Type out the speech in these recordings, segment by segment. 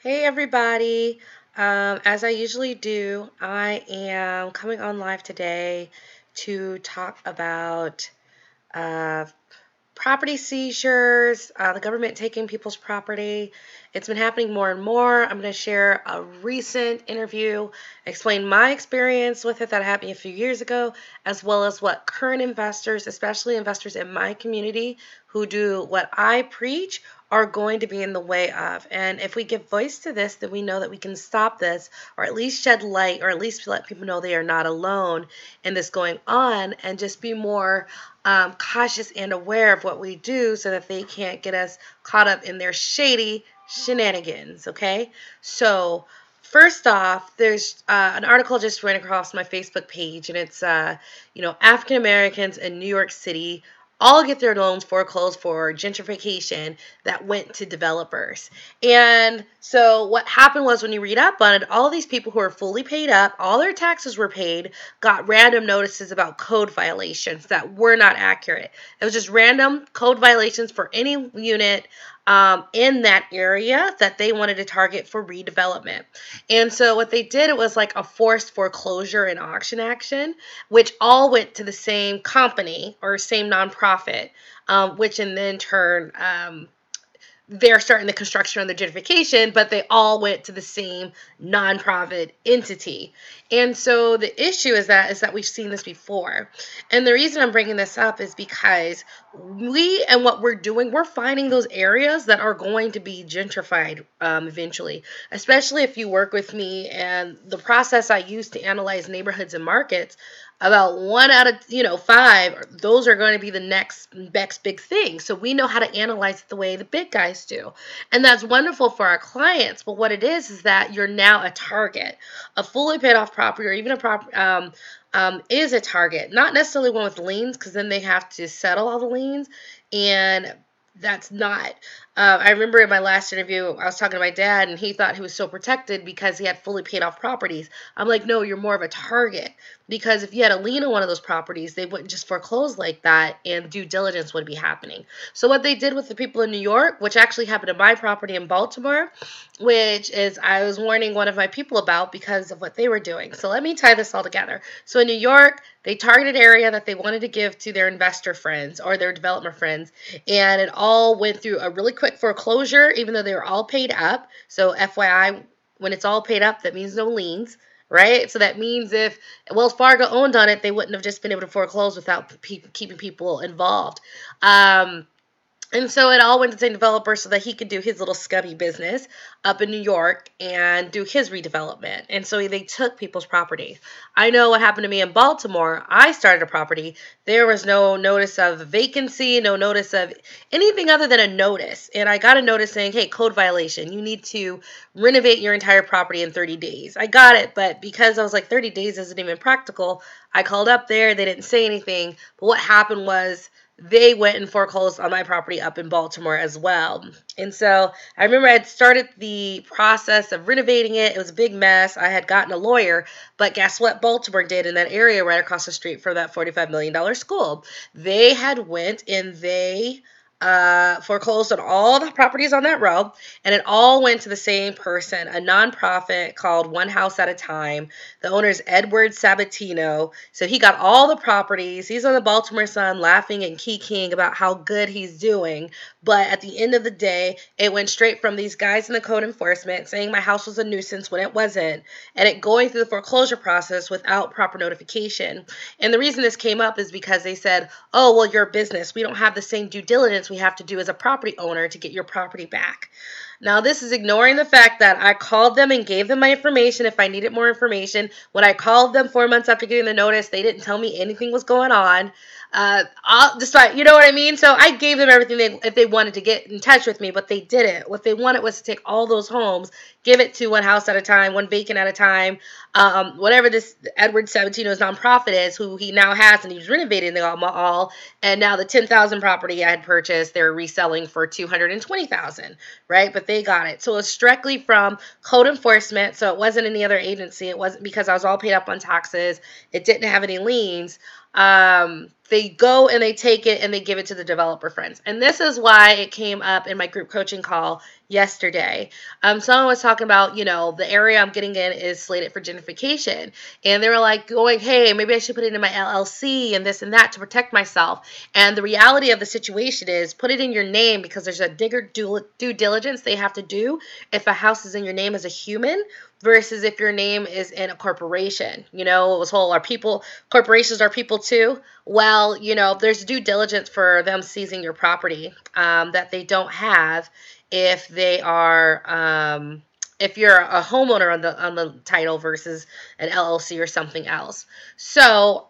Hey everybody. As I usually do, I am coming on live today to talk about uh, property seizures, the government taking people's property. It's been happening more and more. I'm going to share a recent interview, explain my experience with it that happened a few years ago, as well as what current investors, especially investors in my community who do what I preach, are going to be in the way of. And if we give voice to this, then we know that we can stop this, or at least shed light, or at least let people know they are not alone in this going on, and just be more cautious and aware of what we do so that they can't get us caught up in their shady shenanigans. Okay, so first off, there's an article just ran across my Facebook page, and it's African Americans in New York City all get their loans foreclosed for gentrification that went to developers. And so what happened was, when you read up on it, all these people who are fully paid up, all their taxes were paid, got random notices about code violations that were not accurate. It was just random code violations for any unit in that area that they wanted to target for redevelopment. And so what they did, it was like a forced foreclosure and auction action, which all went to the same company or same nonprofit, which in then turn they're starting the construction on the gentrification, but they all went to the same nonprofit entity. And so the issue is that we've seen this before. And the reason I'm bringing this up is because what we're doing, we're finding those areas that are going to be gentrified eventually, especially if you work with me and the process I use to analyze neighborhoods and markets. About one out of five, those are going to be the next big thing. So we know how to analyze it the way the big guys do, and that's wonderful for our clients. But what it is that you're now a target. A fully paid off property, or even a property, is a target. Not necessarily one with liens, because then they have to settle all the liens, and that's not. I remember in my last interview, I was talking to my dad, and he thought he was so protected because he had fully paid off properties. I'm like, no, you're more of a target, because if you had a lien on one of those properties, they wouldn't just foreclose like that, and due diligence would be happening. So what they did with the people in New York, which actually happened to my property in Baltimore, which is I was warning one of my people about because of what they were doing. So let me tie this all together. So in New York, they targeted area that they wanted to give to their investor friends or their developer friends, and it all went through a really quick foreclosure, even though they were all paid up. So FYI, when it's all paid up, that means no liens, right? So that means if Wells Fargo owned on it, they wouldn't have just been able to foreclose without keeping people involved. And so it all went to the same developer so that he could do his little scummy business up in New York and do his redevelopment. And so they took people's property. I know what happened to me in Baltimore. I started a property. There was no notice of vacancy, no notice of anything other than a notice. And I got a notice saying, hey, code violation. You need to renovate your entire property in 30 days. I got it, but because I was like 30 days isn't even practical, I called up there. They didn't say anything. But what happened was, they went and foreclosed on my property up in Baltimore as well. And so I remember I had started the process of renovating it. It was a big mess. I had gotten a lawyer, but guess what Baltimore did in that area right across the street from that $45 million school? They had went and they foreclosed on all the properties on that row, and it all went to the same person, a nonprofit called One House at a Time. The owner is Edward Sabatino. So he got all the properties. He's on the Baltimore Sun laughing and kikiing about how good he's doing. But at the end of the day, it went straight from these guys in the code enforcement saying my house was a nuisance when it wasn't, and it going through the foreclosure process without proper notification. And the reason this came up is because they said, oh, well, you're a business. We don't have the same due diligence we have to do as a property owner to get your property back. Now, this is ignoring the fact that I called them and gave them my information if I needed more information. When I called them 4 months after getting the notice, they didn't tell me anything was going on. You know what I mean? So I gave them everything if they wanted to get in touch with me, but they didn't. What they wanted was to take all those homes, give it to one house at a time, one vacant at a time, whatever this Edward Sabatino's nonprofit is, who he now has, and he's renovating them all. And now the 10,000 property I had purchased, they're reselling for 220,000, right? But they got it. So it's strictly from code enforcement. So it wasn't any other agency. It wasn't because I was all paid up on taxes. It didn't have any liens. they go and they take it and they give it to the developer friends. And this is why it came up in my group coaching call yesterday. Someone was talking about, the area I'm getting in is slated for gentrification. And they were like going, hey, maybe I should put it in my LLC and this and that to protect myself. And the reality of the situation is put it in your name because there's a bigger due diligence they have to do if a house is in your name as a human versus if your name is in a corporation. It was corporations are people too. Well, there's due diligence for them seizing your property that they don't have if they are if you're a homeowner on the title versus an LLC or something else. So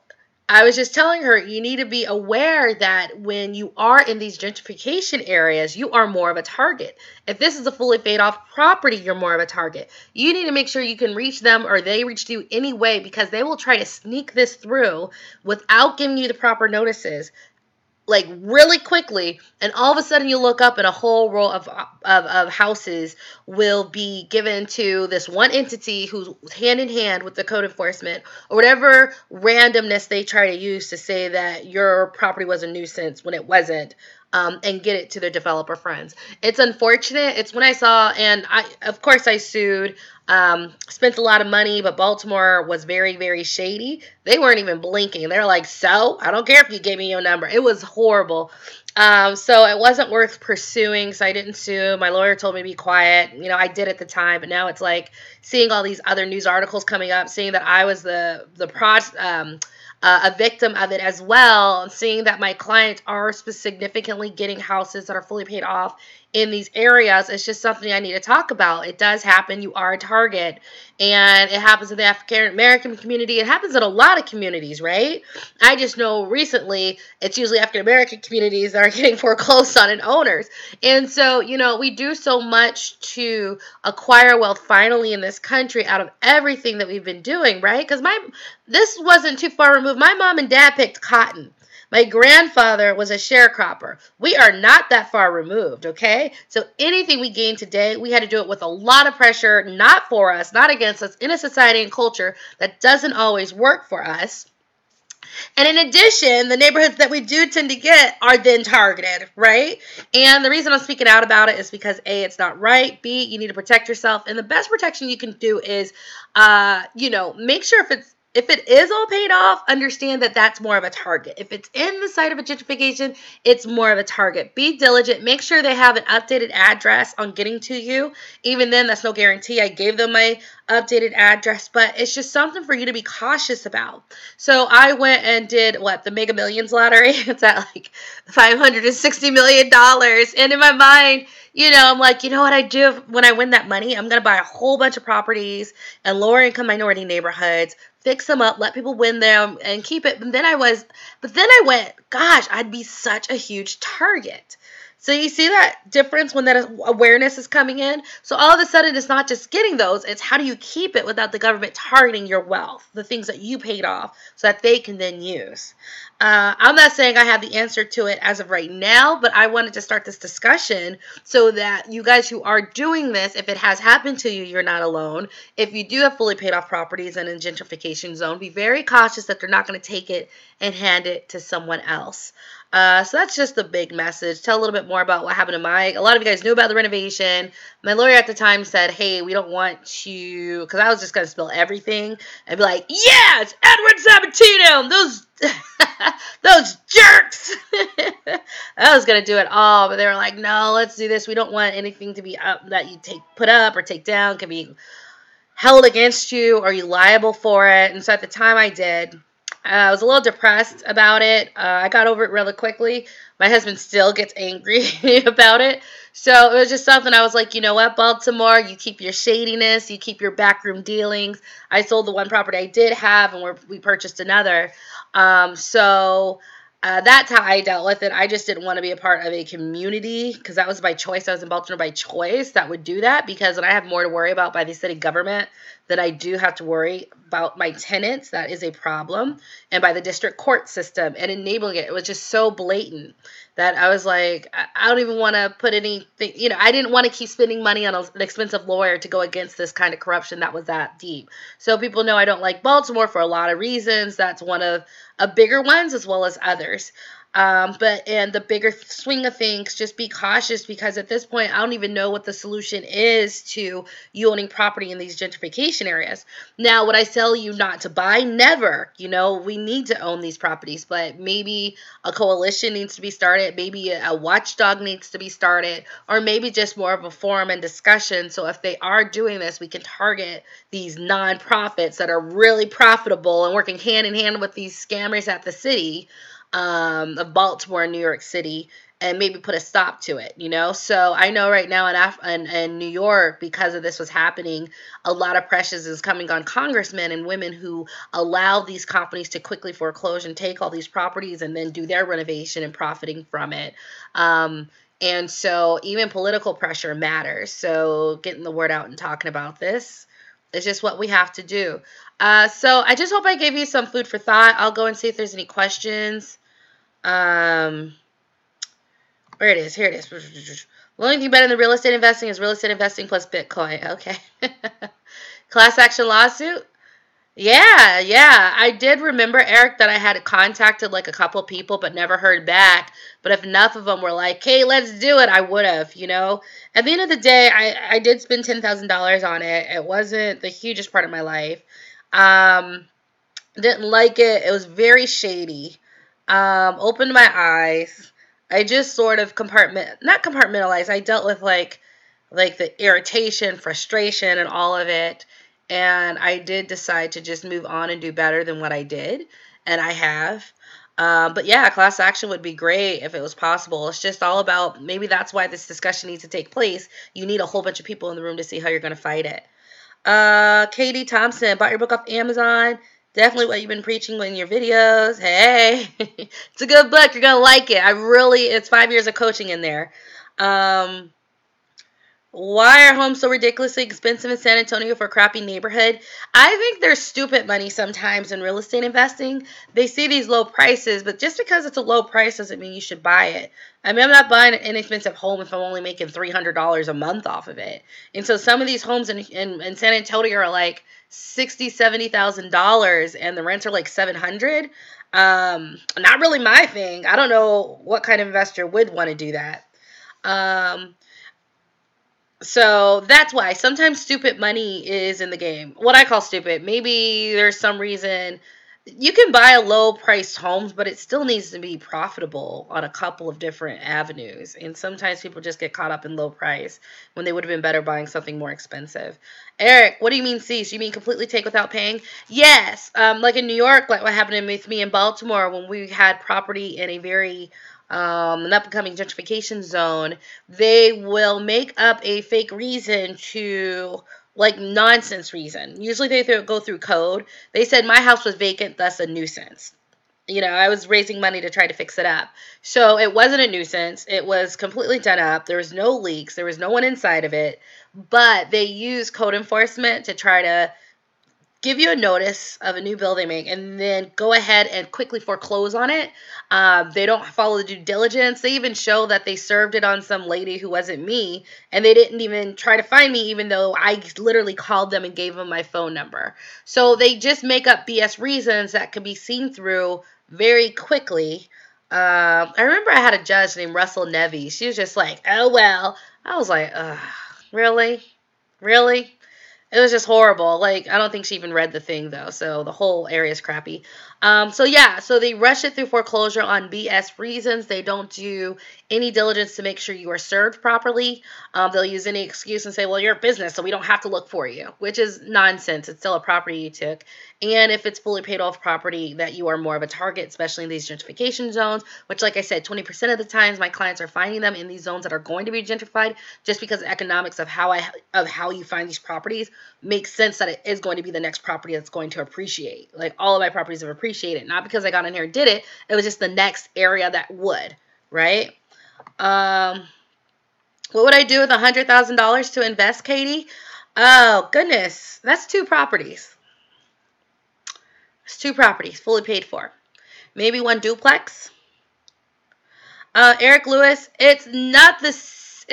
I was just telling her, you need to be aware that when you are in these gentrification areas, you are more of a target. If this is a fully paid off property, you're more of a target. You need to make sure you can reach them or they reach you anyway because they will try to sneak this through without giving you the proper notices, like really quickly, and all of a sudden you look up and a whole row of houses will be given to this one entity who's hand in hand with the code enforcement or whatever randomness they try to use to say that your property was a nuisance when it wasn't, and get it to their developer friends. It's unfortunate. It's when I saw, and of course I sued, spent a lot of money, but Baltimore was very, very shady. They weren't even blinking. They're like, so I don't care if you gave me your number. It was horrible. So it wasn't worth pursuing. So I didn't sue. My lawyer told me to be quiet. I did at the time, but now it's like seeing all these other news articles coming up, seeing that I was a victim of it as well, and seeing that my clients are significantly getting houses that are fully paid off in these areas. It's just something I need to talk about. It does happen. You are a target, and it happens in the African American community. It happens in a lot of communities, right? I just know recently it's usually African American communities that are getting foreclosed on and owners. And so, we do so much to acquire wealth finally in this country out of everything that we've been doing, right? Because this wasn't too far removed. My mom and dad picked cotton. My grandfather was a sharecropper. We are not that far removed, okay? So anything we gain today, we had to do it with a lot of pressure, not for us, not against us, in a society and culture that doesn't always work for us. And in addition, the neighborhoods that we do tend to get are then targeted, right? And the reason I'm speaking out about it is because A, it's not right. B, you need to protect yourself. And the best protection you can do is, make sure if it is all paid off, understand that that's more of a target. If it's in the site of a gentrification, it's more of a target. Be diligent. Make sure they have an updated address on getting to you. Even then, that's no guarantee. I gave them my updated address, but it's just something for you to be cautious about. So I went and did the Mega Millions lottery. It's at like $560 million. And in my mind, I'm like, what I do when I win that money? I'm going to buy a whole bunch of properties in lower income minority neighborhoods, fix them up, let people win them, and keep it. But then I went, gosh, I'd be such a huge target. So you see that difference when that awareness is coming in? So all of a sudden, it's not just getting those, it's how do you keep it without the government targeting your wealth, the things that you paid off, so that they can then use. I'm not saying I have the answer to it as of right now, but I wanted to start this discussion so that you guys who are doing this, if it has happened to you, you're not alone. If you do have fully paid off properties in a gentrification zone, be very cautious that they're not going to take it and hand it to someone else. So that's just the big message. Tell a little bit more about what happened to a lot of you guys knew about the renovation. My lawyer at the time said, hey, we don't want you, because I was just going to spill everything and be like, yeah, it's Edward Sabatino, those jerks. I was going to do it all, but they were like, no, let's do this. We don't want anything to be up that you put up or take down can be held against you or you liable for it. And so at the time I did. I was a little depressed about it. I got over it really quickly. My husband still gets angry about it. So it was just something I was like, you know what, Baltimore, you keep your shadiness, you keep your backroom dealings. I sold the one property I did have, and we purchased another. That's how I dealt with it. I just didn't want to be a part of a community because that was by choice. I was in Baltimore by choice that would do that because I have more to worry about by the city government than I do have to worry about my tenants. That is a problem. And by the district court system and enabling it. It was just so blatant that I was like, I don't even want to put anything, I didn't want to keep spending money on an expensive lawyer to go against this kind of corruption that was that deep. So people know I don't like Baltimore for a lot of reasons. That's one of bigger ones as well as others. But in the bigger swing of things, just be cautious, because at this point, I don't even know what the solution is to you owning property in these gentrification areas. Now, would I tell you not to buy? Never. We need to own these properties, but maybe a coalition needs to be started. Maybe a watchdog needs to be started, or maybe just more of a forum and discussion. So if they are doing this, we can target these nonprofits that are really profitable and working hand in hand with these scammers at the city of Baltimore and New York City, and maybe put a stop to it. So I know right now in New York, because of this was happening, a lot of pressures is coming on congressmen and women who allow these companies to quickly foreclose and take all these properties and then do their renovation and profiting from it. And so even political pressure matters. So getting the word out and talking about this is just what we have to do. So I just hope I gave you some food for thought. I'll go and see if there's any questions. Where it is. Here it is. The only thing better than real estate investing is real estate investing plus Bitcoin. Okay. Class action lawsuit? Yeah, yeah. I did remember, Eric, that I had contacted like a couple of people but never heard back. But if enough of them were like, hey, let's do it, I would have. At the end of the day, I did spend $10,000 on it. It wasn't the hugest part of my life. Um, didn't like it. It was very shady. Opened my eyes. I just sort of not compartmentalized. I dealt with like the irritation, frustration, and all of it. And I did decide to just move on and do better than what I did. And I have. But yeah, class action would be great if it was possible. It's just all about, maybe that's why this discussion needs to take place. You need a whole bunch of people in the room to see how you're going to fight it. Katie Thompson, bought your book off Amazon. Definitely what you've been preaching in your videos. Hey, it's a good book. You're going to like it. It's 5 years of coaching in there. Why are homes so ridiculously expensive in San Antonio for a crappy neighborhood? I think there's stupid money sometimes in real estate investing. They see these low prices, but just because it's a low price doesn't mean you should buy it. I mean, I'm not buying an inexpensive home if I'm only making $300 a month off of it. And so some of these homes in San Antonio are like $60,000, $70,000, and the rents are like $700. Not really my thing. I don't know what kind of investor would want to do that. So that's why sometimes stupid money is in the game. What I call stupid. Maybe there's some reason you can buy a low priced homes, but it still needs to be profitable on a couple of different avenues. And sometimes people just get caught up in low price when they would have been better buying something more expensive. Eric, what do you mean cease? You mean completely take without paying? Yes. Like in New York, like what happened with me in Baltimore when we had property in a very an upcoming gentrification zone, they will make up a fake reason to, like, nonsense reason. Usually they go through code. They said my house was vacant, thus a nuisance. I was raising money to try to fix it up. So it wasn't a nuisance. It was completely done up. There was no leaks. There was no one inside of it. But they used code enforcement to try to give you a notice of a new bill they make and then go ahead and quickly foreclose on it. They don't follow the due diligence. They even show that they served it on some lady who wasn't me, and they didn't even try to find me, even though I literally called them and gave them my phone number. So they just make up BS reasons that can be seen through very quickly. I remember I had a judge named Russell Nevy. She was just like, oh, well. I was like, really? Really? It was just horrible. Like, I don't think she even read the thing, though. So the whole area is crappy. So they rush it through foreclosure on BS reasons. They don't do any diligence to make sure you are served properly. They'll use any excuse and say, well, you're a business, so we don't have to look for you, which is nonsense. It's still a property you took. And if it's fully paid off property, that you are more of a target, especially in these gentrification zones, which, like I said, 20% of the times my clients are finding them in these zones that are going to be gentrified, just because the economics of how you find these properties makes sense that it is going to be the next property that's going to appreciate. Like, all of my properties have appreciated, not because I got in here and did it. It was just the next area that would, right? What would I do with $100,000 to invest, Katie? Oh, goodness. That's 2 properties. It's 2 properties, fully paid for. Maybe 1 duplex. Eric Lewis, it's not this.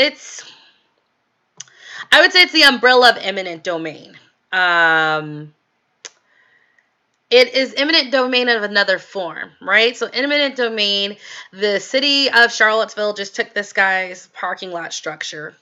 I would say it's the umbrella of eminent domain. it is eminent domain of another form, right? So eminent domain, the city of Charlottesville just took this guy's parking lot structure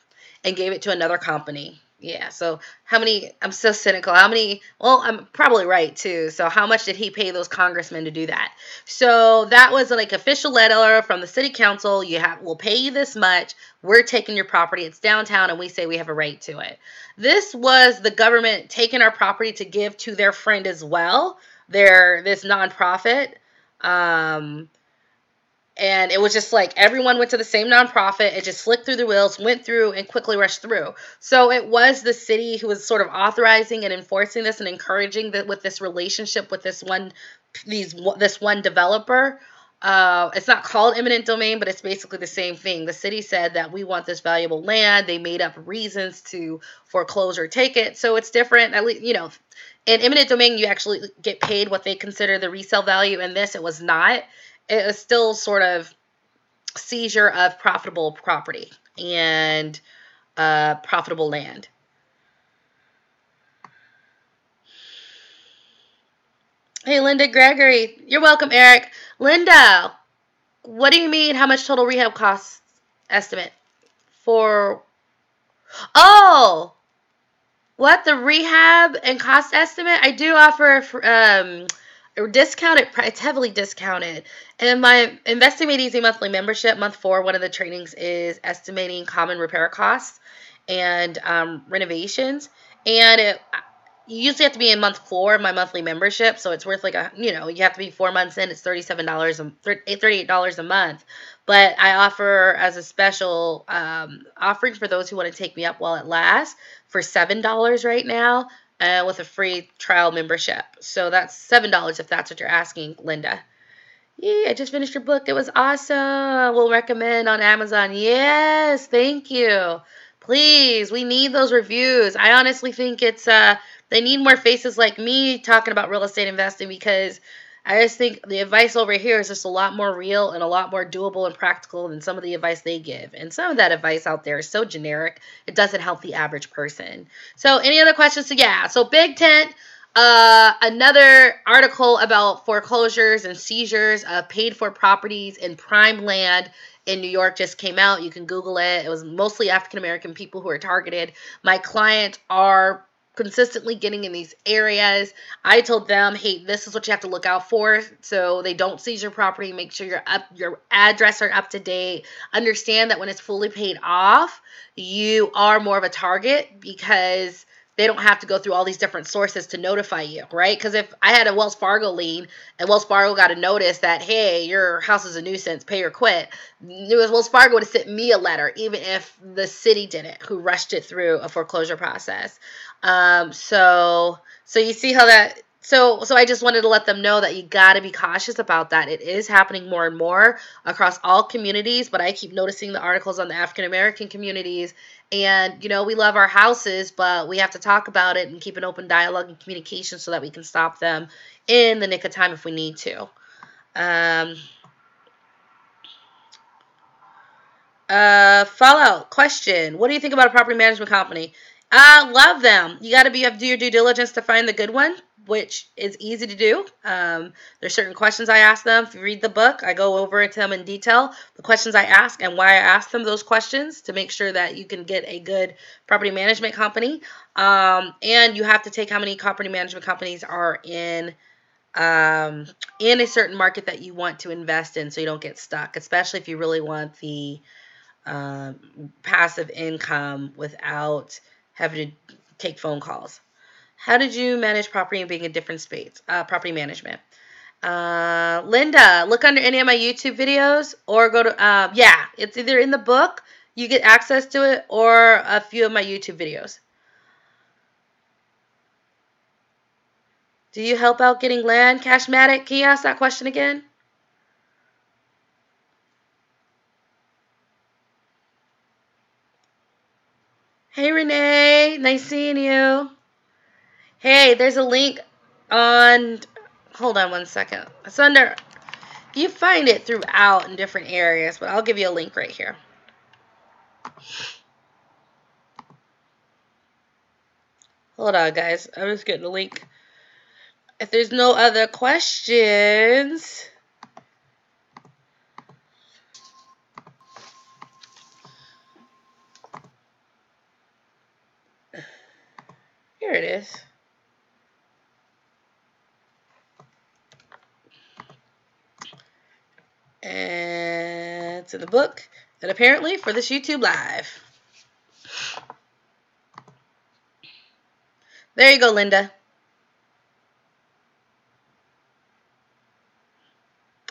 and gave it to another company. Yeah, so how many, I'm so cynical. How many, well, I'm probably right too. So how much did he pay those congressmen to do that? So that was like official letter from the city council. We'll pay you this much. We're taking your property. It's downtown and we say we have a right to it. This was the government taking our property to give to their friend as well. This nonprofit. Um, and it was just like everyone went to the same nonprofit. It just flicked through the wheels, went through, and quickly rushed through. So it was the city who was sort of authorizing and enforcing this and encouraging that with this relationship with this one developer. It's not called eminent domain, but it's basically the same thing. The city said that we want this valuable land. They made up reasons to foreclose or take it. So it's different. At least, in eminent domain, you actually get paid what they consider the resale value. In this, it was not. It was still sort of seizure of profitable property and profitable land. Hey, Linda Gregory. You're welcome, Eric. Linda, what do you mean? How much total rehab costs estimate for? Oh, what, the rehab and cost estimate? I do offer a discounted. It's heavily discounted. And my Investing Made Easy monthly membership, month 4, one of the trainings is estimating common repair costs and renovations. And you usually have to be in month 4 of my monthly membership, so it's worth you have to be 4 months in. It's $38 a month. But I offer as a special offering for those who want to take me up while it lasts for $7 right now, with a free trial membership. So that's $7 if that's what you're asking, Linda. Yeah, I just finished your book. It was awesome. We'll recommend on Amazon. Yes, thank you. Please, we need those reviews. I honestly think they need more faces like me talking about real estate investing, because I just think the advice over here is just a lot more real and a lot more doable and practical than some of the advice they give. And some of that advice out there is so generic, it doesn't help the average person. So any other questions? So yeah, so Big Tent. Another article about foreclosures and seizures of paid for properties in prime land in New York just came out. You can Google it. It was mostly African American people who are targeted. My clients are consistently getting in these areas. I told them, hey, this is what you have to look out for, so they don't seize your property. Make sure your address are up to date. Understand that when it's fully paid off, you are more of a target, because they don't have to go through all these different sources to notify you, right? Because if I had a Wells Fargo lien and Wells Fargo got a notice that, hey, your house is a nuisance, pay or quit, Wells Fargo would have sent me a letter, even if the city didn't, who rushed it through a foreclosure process. So you see how that. So I just wanted to let them know that you got to be cautious about that. It is happening more and more across all communities, but I keep noticing the articles on the African American communities. And, we love our houses, but we have to talk about it and keep an open dialogue and communication so that we can stop them in the nick of time if we need to. Fallout question. What do you think about a property management company? I love them. You got to do your due diligence to find the good one, which is easy to do. There's certain questions I ask them. If you read the book, I go over it to them in detail, the questions I ask and why I ask them those questions, to make sure that you can get a good property management company. And you have to take how many property management companies are in a certain market that you want to invest in, so you don't get stuck, especially if you really want the passive income without having to take phone calls. How did you manage property and being in different states? Property management. Linda, look under any of my YouTube videos, or go to, it's either in the book, you get access to it, or a few of my YouTube videos. Do you help out getting land, Cashmatic? Can you ask that question again? Hey, Renee. Nice seeing you. Hey, there's a link on, hold on one second. It's under, you find it throughout in different areas, but I'll give you a link right here. Hold on, guys. I'm just getting a link. If there's no other questions, here it is. And it's in the book. And apparently for this YouTube Live. There you go, Linda.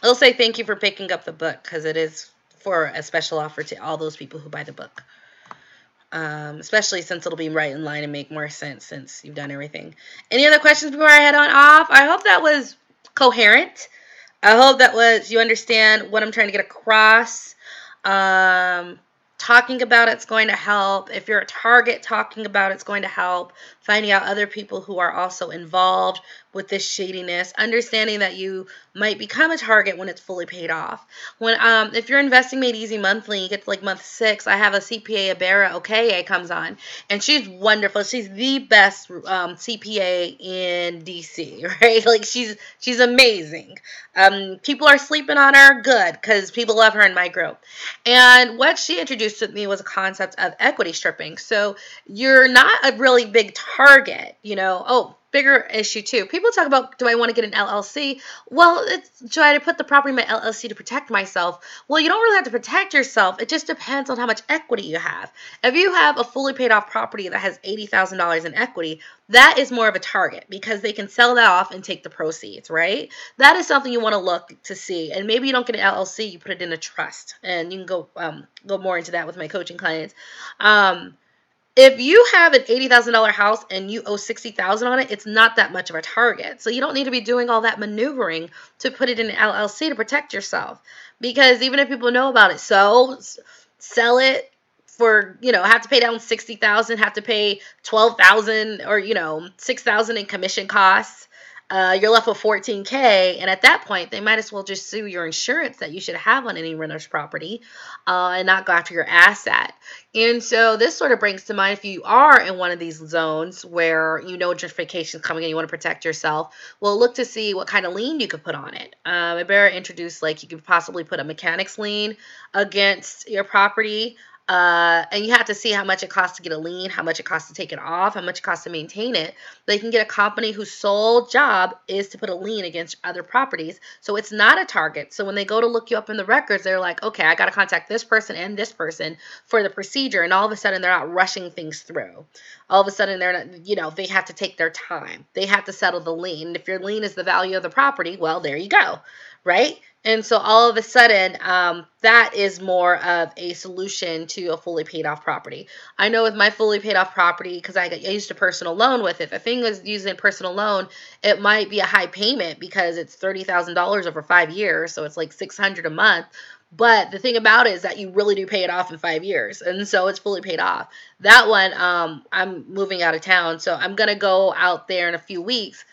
I'll say thank you for picking up the book because it is for a special offer to all those people who buy the book. Especially since it'll be right in line and make more sense since you've done everything. Any other questions before I head on off? I hope that was coherent. I hope that was, you understand what I'm trying to get across. Talking about it's going to help. If you're a target, talking about it's going to help. Finding out other people who are also involved with this shadiness. Understanding that you might become a target when it's fully paid off. When if you're investing made easy monthly, you get to like month 6. I have a CPA, Abera Okeye, comes on, and she's wonderful. She's the best CPA in DC, right? Like she's amazing. People are sleeping on her, good, because people love her in my group. And what she introduced to me was a concept of equity stripping. So you're not a really big target, you know. Oh, bigger issue too. People talk about, do I want to get an LLC? Well, do I put the property in my LLC to protect myself? Well, you don't really have to protect yourself. It just depends on how much equity you have. If you have a fully paid off property that has $80,000 in equity, that is more of a target because they can sell that off and take the proceeds, right? That is something you want to look to see. And maybe you don't get an LLC, you put it in a trust. And you can go more into that with my coaching clients. If you have an $80,000 house and you owe $60,000 on it, it's not that much of a target. So you don't need to be doing all that maneuvering to put it in an LLC to protect yourself. Because even if people know about it, so sell it for, have to pay down $60,000, have to pay $12,000 or, $6,000 in commission costs. You're left with $14K, and at that point, they might as well just sue your insurance that you should have on any renter's property and not go after your asset. And so this sort of brings to mind if you are in one of these zones where gentrification is coming and you want to protect yourself, well, look to see what kind of lien you could put on it. Ibarra introduced you could possibly put a mechanics lien against your property. And you have to see how much it costs to get a lien, how much it costs to take it off, how much it costs to maintain it. They can get a company whose sole job is to put a lien against other properties. So it's not a target. So when they go to look you up in the records, they're like, okay, I got to contact this person and this person for the procedure. And all of a sudden, they're not rushing things through. All of a sudden, they're not, they have to take their time. They have to settle the lien. And if your lien is the value of the property, well, there you go, right? And so all of a sudden, that is more of a solution to a fully paid off property. I know with my fully paid off property, because I used a personal loan with it. The thing is, using a personal loan, it might be a high payment because it's $30,000 over 5 years, so it's like $600 a month. But the thing about it is that you really do pay it off in 5 years, and so it's fully paid off. That one, I'm moving out of town, so I'm gonna go out there in a few weeks.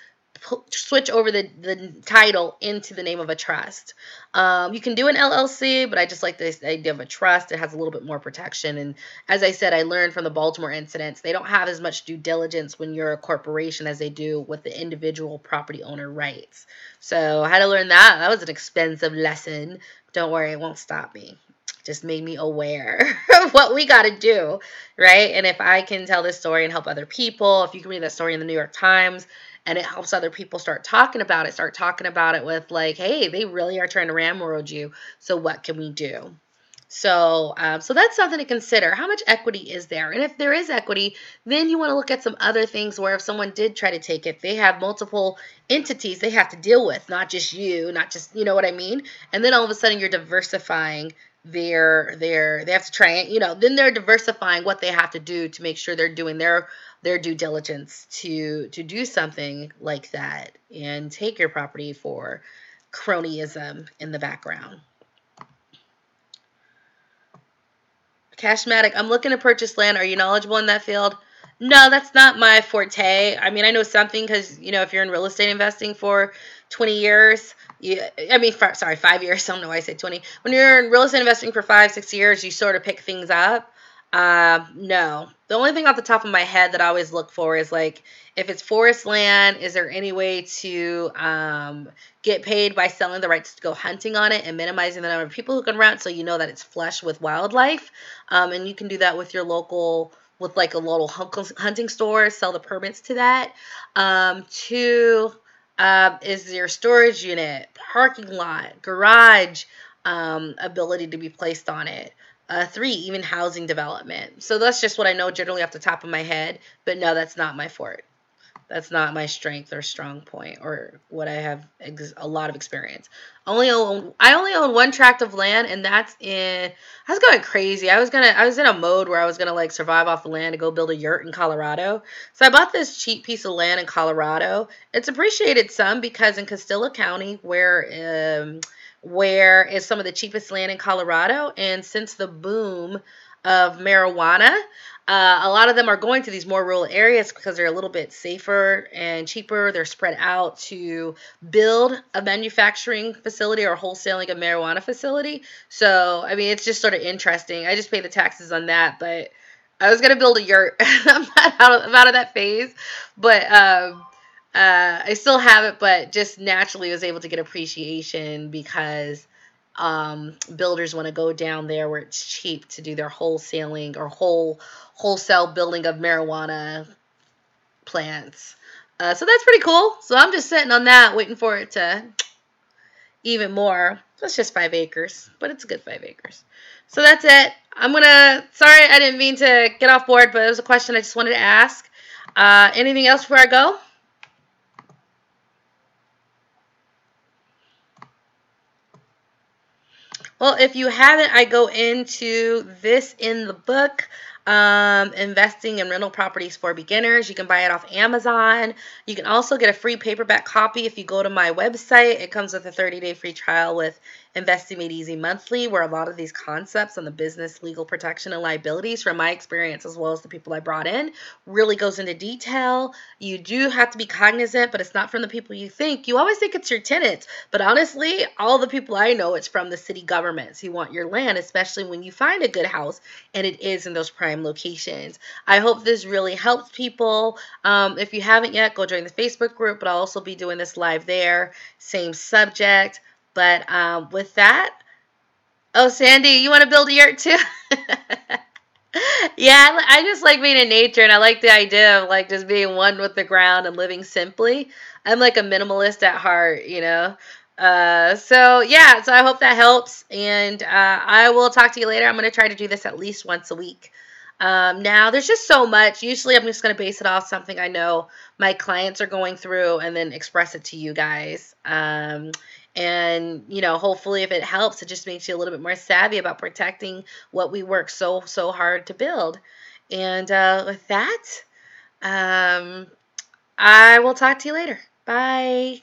Switch over the title into the name of a trust. You can do an LLC, but I just like this idea of a trust. It has a little bit more protection. And as I said, I learned from the Baltimore incidents, they don't have as much due diligence when you're a corporation as they do with the individual property owner rights. So I had to learn that. That was an expensive lesson. Don't worry, it won't stop me. Just made me aware of what we got to do, right? And if I can tell this story and help other people, if you can read that story in the New York Times, and it helps other people start talking about it with hey, they really are trying to ramrod you. So what can we do? So that's something to consider. How much equity is there? And if there is equity, then you want to look at some other things where if someone did try to take it, they have multiple entities they have to deal with, not just you, not just, you know what I mean? And then all of a sudden you're diversifying they have to try it, then they're diversifying what they have to do to make sure they're doing their due diligence to do something like that and take your property for cronyism in the background. Cashmatic, I'm looking to purchase land. Are you knowledgeable in that field? No, that's not my forte. I mean, I know something because, if you're in real estate investing for 20 years, 5 years. I don't know why I said 20. When you're in real estate investing for 5, 6 years, you sort of pick things up. No. The only thing off the top of my head that I always look for is like if it's forest land, is there any way to get paid by selling the rights to go hunting on it and minimizing the number of people who can rent so you know that it's flush with wildlife? And you can do that with your local, with like a little hunting store, sell the permits to that. Two, is your storage unit, parking lot, garage ability to be placed on it? Three, even housing development. So that's just what I know generally off the top of my head. But no, that's not my fort. That's not my strength or strong point or what I have a lot of experience. I only own one tract of land, and that's in. I was going crazy. I was in a mode where I was gonna like survive off the land to go build a yurt in Colorado. So I bought this cheap piece of land in Colorado. It's appreciated some because in Castilla County, where is some of the cheapest land in Colorado, and since the boom of marijuana, a lot of them are going to these more rural areas because they're a little bit safer and cheaper. They're spread out to build a manufacturing facility or wholesaling a marijuana facility. So, I mean, it's just sort of interesting. I just pay the taxes on that, but I was going to build a yurt. I'm out of that phase, but I still have it, but just naturally was able to get appreciation because builders want to go down there where it's cheap to do their wholesaling or wholesale building of marijuana plants. So that's pretty cool. So I'm just sitting on that, waiting for it to even more. That's just 5 acres, but it's a good 5 acres. So that's it. Sorry, I didn't mean to get off board, but it was a question I just wanted to ask. Anything else before I go? Well, if you haven't, I go into this in the book, investing in rental properties for beginners. You can buy it off Amazon. You can also get a free paperback copy if you go to my website. It comes with a 30-day free trial with Investing Made Easy Monthly, where a lot of these concepts on the business, legal protection, and liabilities from my experience as well as the people I brought in really goes into detail. You do have to be cognizant, but it's not from the people you think. You always think it's your tenants, but honestly, all the people I know, it's from the city governments who want your land, especially when you find a good house and it is in those prime locations. I hope this really helps people. If you haven't yet, go join the Facebook group, but I'll also be doing this live there. Same subject. But with that, oh, Sandy, you want to build a yurt too? Yeah, I just like being in nature, and I like the idea of like just being one with the ground and living simply. I'm like a minimalist at heart, you know. So yeah, so I hope that helps, and I will talk to you later. I'm gonna try to do this at least once a week. Now there's just so much. Usually, I'm just gonna base it off something I know my clients are going through, and then express it to you guys. And hopefully, if it helps, it just makes you a little bit more savvy about protecting what we work so hard to build. And with that, um, I will talk to you later. Bye.